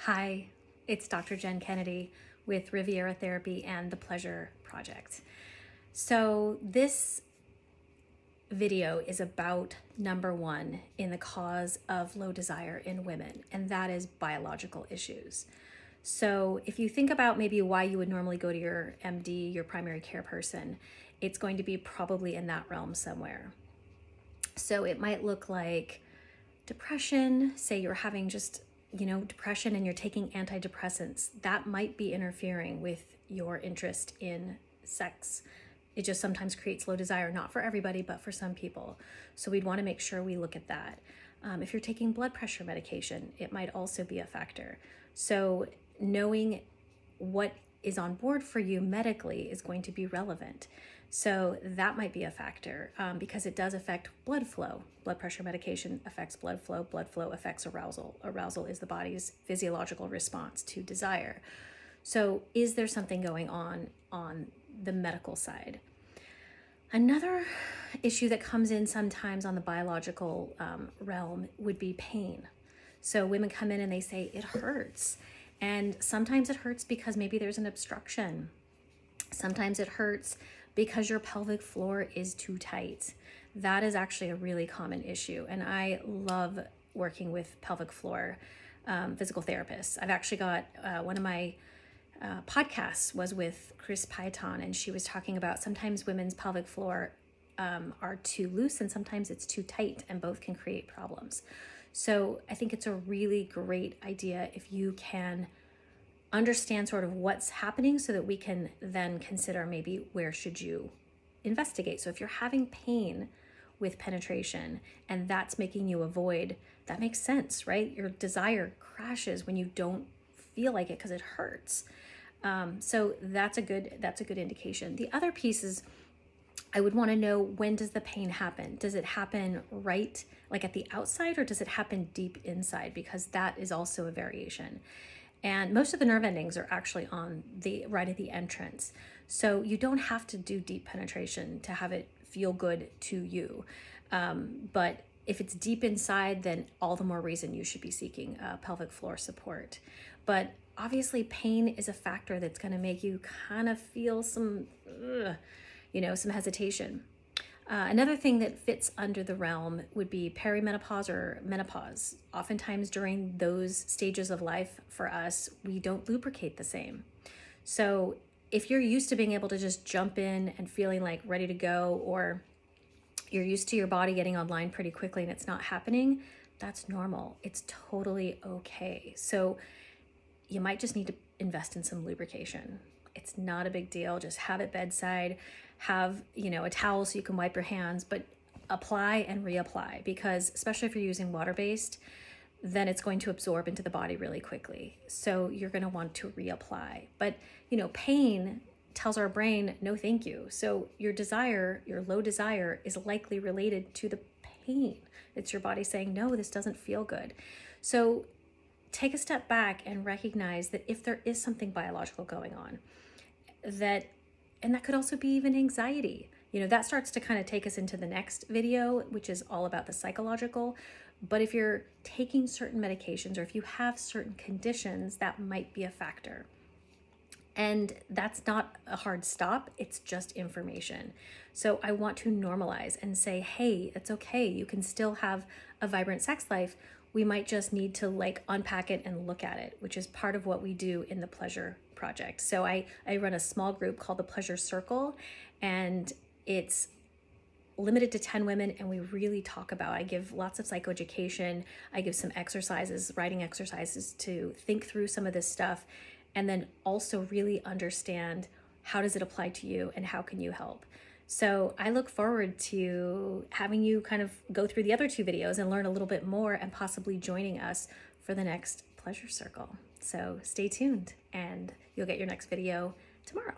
Hi, it's Dr. Jenn Kennedy with Riviera Therapy and the Pleasure Project. So this video is about number one in the cause of low desire in women, and that is biological issues. So if you think about maybe why you would normally go to your MD, your primary care person, it's going to be probably in that realm somewhere. So it might look like depression. Say you're having just depression and you're taking antidepressants. That might be interfering with your interest in sex. It just sometimes creates low desire, not for everybody, but for some people. So we'd want to make sure we look at that. If you're taking blood pressure medication, it might also be a factor. So knowing what is on board for you medically is going to be relevant. So that might be a factor because it does affect blood flow. Blood pressure medication affects blood flow. Blood flow affects arousal. Arousal is the body's physiological response to desire. So is there something going on the medical side? Another issue that comes in sometimes on the biological realm would be pain. So women come in and they say it hurts. And sometimes it hurts because maybe there's an obstruction. Sometimes it hurts because your pelvic floor is too tight. That is actually a really common issue. And I love working with pelvic floor physical therapists. I've actually got one of my podcasts was with Chris Pieton, and she was talking about sometimes women's pelvic floor are too loose and sometimes it's too tight, and both can create problems. So I think it's a really great idea if you can understand sort of what's happening so that we can then consider maybe where should you investigate. So if you're having pain with penetration and that's making you avoid, that makes sense, right? Your desire crashes when you don't feel like it because it hurts. So that's a good indication. The other piece is I would want to know, when does the pain happen? Does it happen right like at the outside, or does it happen deep inside? Because that is also a variation. And most of the nerve endings are actually on the right at the entrance. So you don't have to do deep penetration to have it feel good to you. But if it's deep inside, then all the more reason you should be seeking pelvic floor support. But obviously pain is a factor that's going to make you kind of feel some hesitation. Another thing that fits under the realm would be perimenopause or menopause. Oftentimes during those stages of life for us, we don't lubricate the same. So if you're used to being able to just jump in and feeling like ready to go, or you're used to your body getting online pretty quickly and it's not happening, that's normal. It's totally okay. So you might just need to invest in some lubrication. It's not a big deal. Just have it bedside. Have, a towel so you can wipe your hands, but apply and reapply, because especially if you're using water-based, then it's going to absorb into the body really quickly. So you're going to want to reapply. But, pain tells our brain, no, thank you. So your low desire is likely related to the pain. It's your body saying, no, this doesn't feel good. So take a step back and recognize that if there is something biological going on, and that could also be even anxiety. That starts to kind of take us into the next video, which is all about the psychological. But if you're taking certain medications, or if you have certain conditions, that might be a factor. And that's not a hard stop. It's just information. So I want to normalize and say, hey, it's okay. You can still have a vibrant sex life. We might just need to unpack it and look at it, which is part of what we do in the Pleasure Project. So I run a small group called the Pleasure Circle, and it's limited to 10 women, and we really talk about, I give lots of psychoeducation. I give some exercises, writing exercises to think through some of this stuff, and then also really understand how does it apply to you and how can you help. So I look forward to having you kind of go through the other two videos and learn a little bit more, and possibly joining us for the next Pleasure Circle. So stay tuned, and you'll get your next video tomorrow.